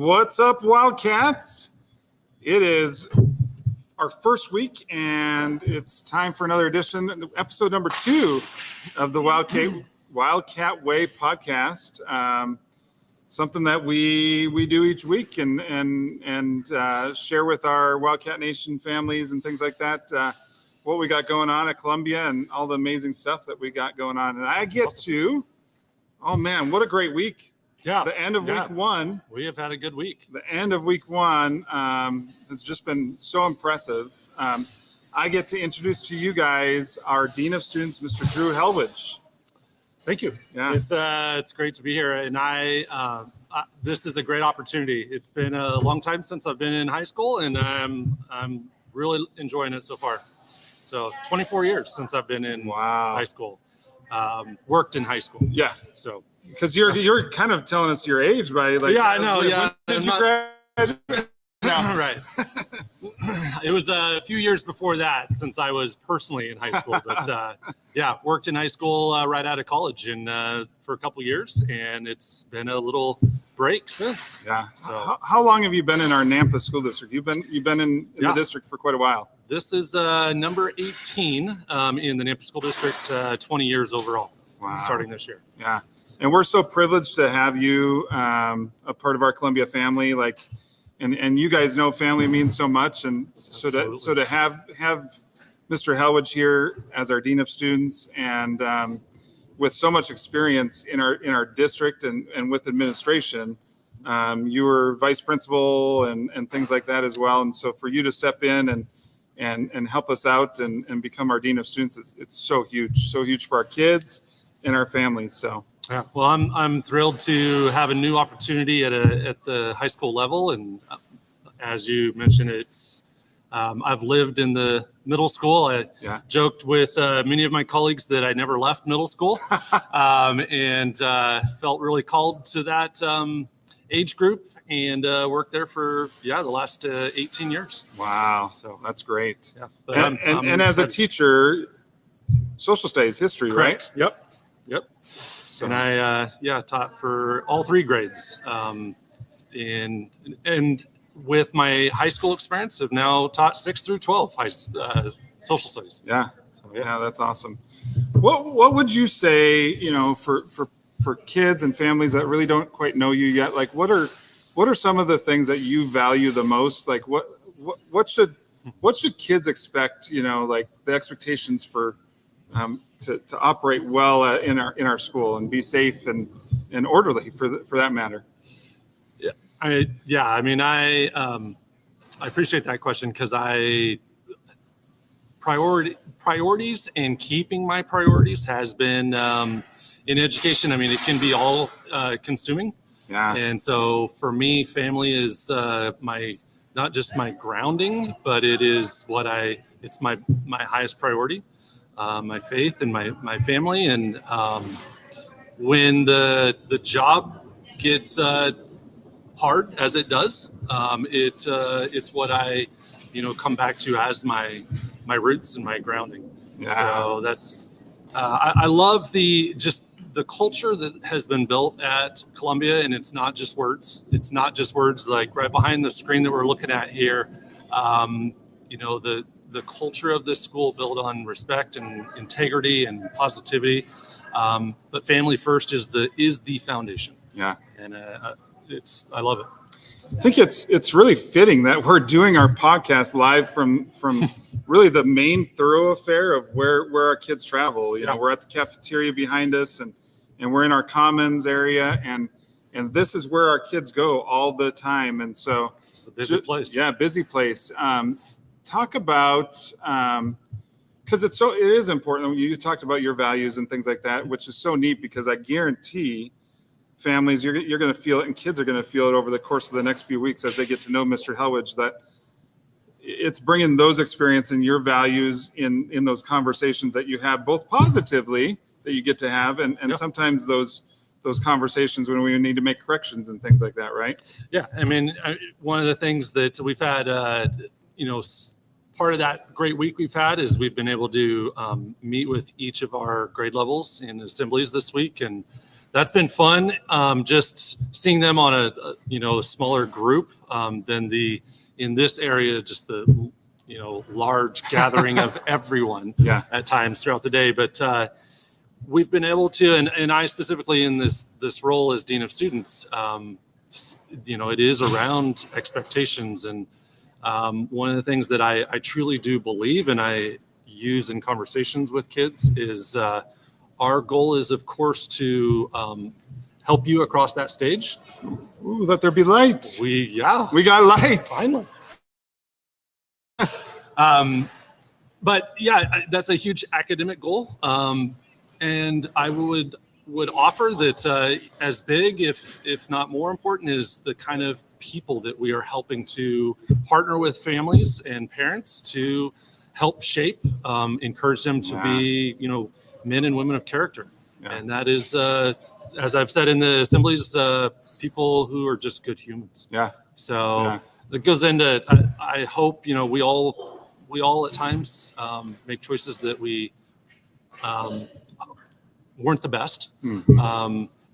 What's up, Wildcats? It is our first week, and it's time for another edition, episode number 2 of the Wildcat Way Podcast. Something that we do each week and share with our Wildcat Nation families and things like that. What we got going on at Columbia and all the amazing stuff that we got going on. And I get to, oh man, what a great week. Yeah. The end of week 1. We have had a good week. The end of week 1 has just been so impressive. I get to introduce to you guys our Dean of Students, Mr. Drew Hellwege. Thank you. Yeah. It's great to be here. And this is a great opportunity. It's been a long time since I've been in high school, and I'm really enjoying it so far. So 24 years since I've been in high school, worked in high school. Yeah. So. Because you're kind of telling us your age by I know. Yeah. When did you graduate? No, right. It was a few years before that since I was personally in high school. But worked in high school right out of college and for a couple years, and it's been a little break since. Yeah. So how long have you been in our Nampa school district? You've been in the district for quite a while. This is number 18 in the Nampa school district. 20 years overall. Wow. Starting this year. Yeah. And we're so privileged to have you a part of our Columbia family. And you guys know family means so much. And so to have Mr. Hellwege here as our Dean of Students and with so much experience in our district and with administration, you were vice principal and things like that as well. And so for you to step in and help us out and become our Dean of Students, it's so huge for our kids and our families. So. Yeah, well, I'm thrilled to have a new opportunity at the high school level, and as you mentioned, it's I've lived in the middle school. I joked with many of my colleagues that I never left middle school, and felt really called to that age group, and worked there for the last 18 years. Wow, so that's great. Yeah, but and as a teacher, social studies, history, correct? Right? Yep. And I taught for all 3 grades, and with my high school experience, have now taught 6 through 12 social studies. Yeah, that's awesome. What would you say, for kids and families that really don't quite know you yet? Like, what are some of the things that you value the most? Like, what should kids expect? Like the expectations for to operate well in our school and be safe and orderly for that matter. I appreciate that question because priorities and keeping my priorities has been in education. I mean, it can be all consuming. Yeah. And so for me, family is not just my grounding, but it is it's my highest priority. My faith and my family, and when the job gets hard as it does, it's what I come back to as my roots and my grounding. Yeah. So that's I love the culture that has been built at Columbia, and it's not just words. It's not just words like right behind the screen that we're looking at here. The culture of this school built on respect and integrity and positivity, but family first is the foundation. Yeah, and I love it. I think it's really fitting that we're doing our podcast live from really the main thoroughfare of where our kids travel. We're at the cafeteria behind us, and we're in our commons area, and this is where our kids go all the time. And so it's a busy place. Yeah, busy place. Talk about because it is important. You talked about your values and things like that, which is so neat because I guarantee families you're going to feel it, and kids are going to feel it over the course of the next few weeks as they get to know Mr. Hellwege, that it's bringing those experience and your values in those conversations that you have, both positively that you get to have, and sometimes those conversations when we need to make corrections and things like that, right? Yeah, I mean, one of the things that we've had, part of that great week we've had is we've been able to meet with each of our grade levels in assemblies this week, and that's been fun. Just seeing them on a smaller group than in this area, just the large gathering of everyone at times throughout the day. But we've been able to, and I specifically in this role as Dean of Students, it is around expectations. And one of the things that I truly do believe and I use in conversations with kids is our goal is, of course, to help you across that stage. Ooh, let there be light. We got light. Finally. But yeah, that's a huge academic goal. And I would offer that as big, if not more important, is the kind of people that we are helping to partner with families and parents to help shape, encourage them to be, men and women of character. Yeah. And that is, as I've said in the assemblies, people who are just good humans. Yeah. So it goes into, I hope, we all at times make choices that we weren't the best.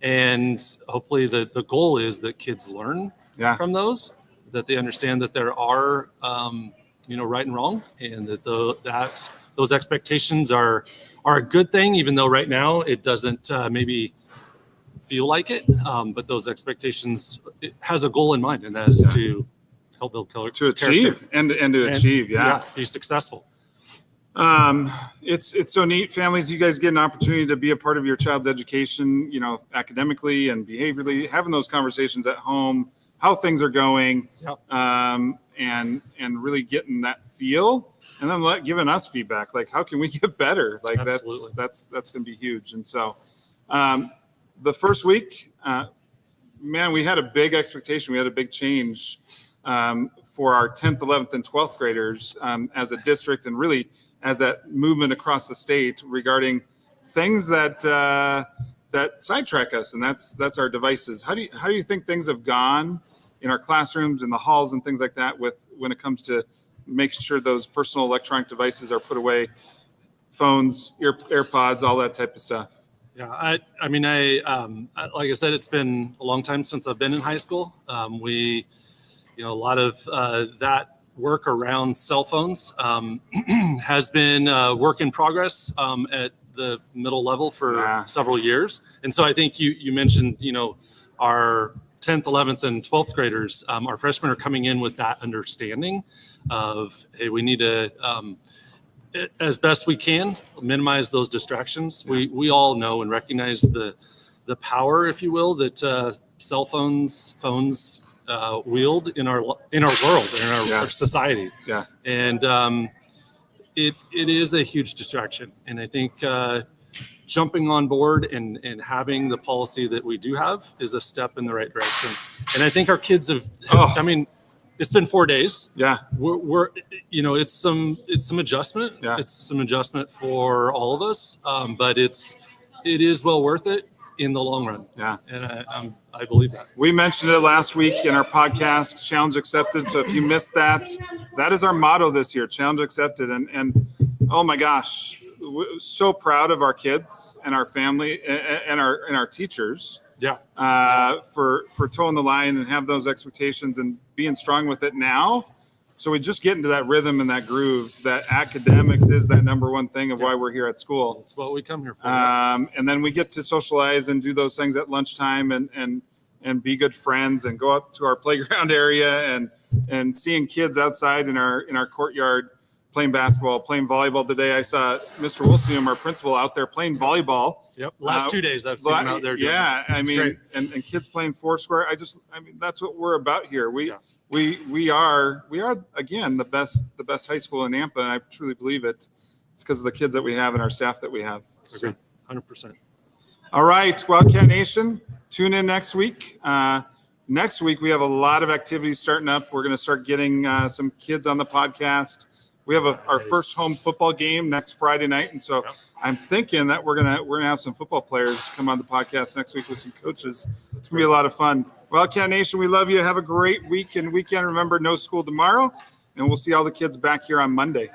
And hopefully the goal is that kids learn from those, that they understand that there are, right and wrong, and that those expectations are a good thing, even though right now it doesn't maybe feel like it. But those expectations, it has a goal in mind, and that is to help build character. To achieve and to achieve, be successful. It's so neat, families. You guys get an opportunity to be a part of your child's education, academically and behaviorally, having those conversations at home, how things are going, and really getting that feel, and then giving us feedback, like how can we get better? Like Absolutely. that's going to be huge. And so, the first week, we had a big expectation. We had a big change for our 10th, 11th, and 12th graders as a district, and really as that movement across the state regarding things that sidetrack us, and that's our devices. How do you think things have gone in our classrooms, in the halls, and things like that when it comes to making sure those personal electronic devices are put away, phones, AirPods, all that type of stuff? Yeah, I mean, like I said, it's been a long time since I've been in high school. A lot of that work around cell phones has been work in progress at the middle level for several years. And so I think you mentioned, our 10th, 11th, and 12th graders, our freshmen are coming in with that understanding of, hey, we need to, as best we can, minimize those distractions. We all know and recognize the power, if you will, that cell phones wield in our world, in our society. Yeah. And it is a huge distraction. And I think jumping on board and having the policy that we do have is a step in the right direction. And I think our kids have, it's been 4 days. Yeah. We're it's some adjustment. Yeah. It's some adjustment for all of us. But it is well worth it in the long run. Yeah. And I believe that. We mentioned it last week in our podcast, Challenge Accepted. So if you missed that, that is our motto this year, Challenge Accepted. And oh my gosh, we're so proud of our kids and our family and our teachers. Yeah. For towing the line and have those expectations and being strong with it now. So we just get into that rhythm and that groove, that academics is that number one thing of why we're here at school. That's what we come here for. And then we get to socialize and do those things at lunchtime and be good friends and go out to our playground area and seeing kids outside in our courtyard playing basketball, playing volleyball. Today I saw Mr. Wilson, our principal, out there playing volleyball. Yep. Last 2 days I've seen him out there doing that. I mean, and kids playing Foursquare. That's what we're about here. We are again the best high school in Nampa, and I truly believe it. It's because of the kids that we have and our staff that we have. Agreed. 100%. All right, Wildcat Nation, tune in next week. Next week we have a lot of activities starting up. We're going to start getting some kids on the podcast. We have our first home football game next Friday night, and so I'm thinking that we're gonna have some football players come on the podcast next week with some coaches. It's gonna be a lot of fun. Wildcat Nation, we love you. Have a great week and weekend. Remember, no school tomorrow, and we'll see all the kids back here on Monday.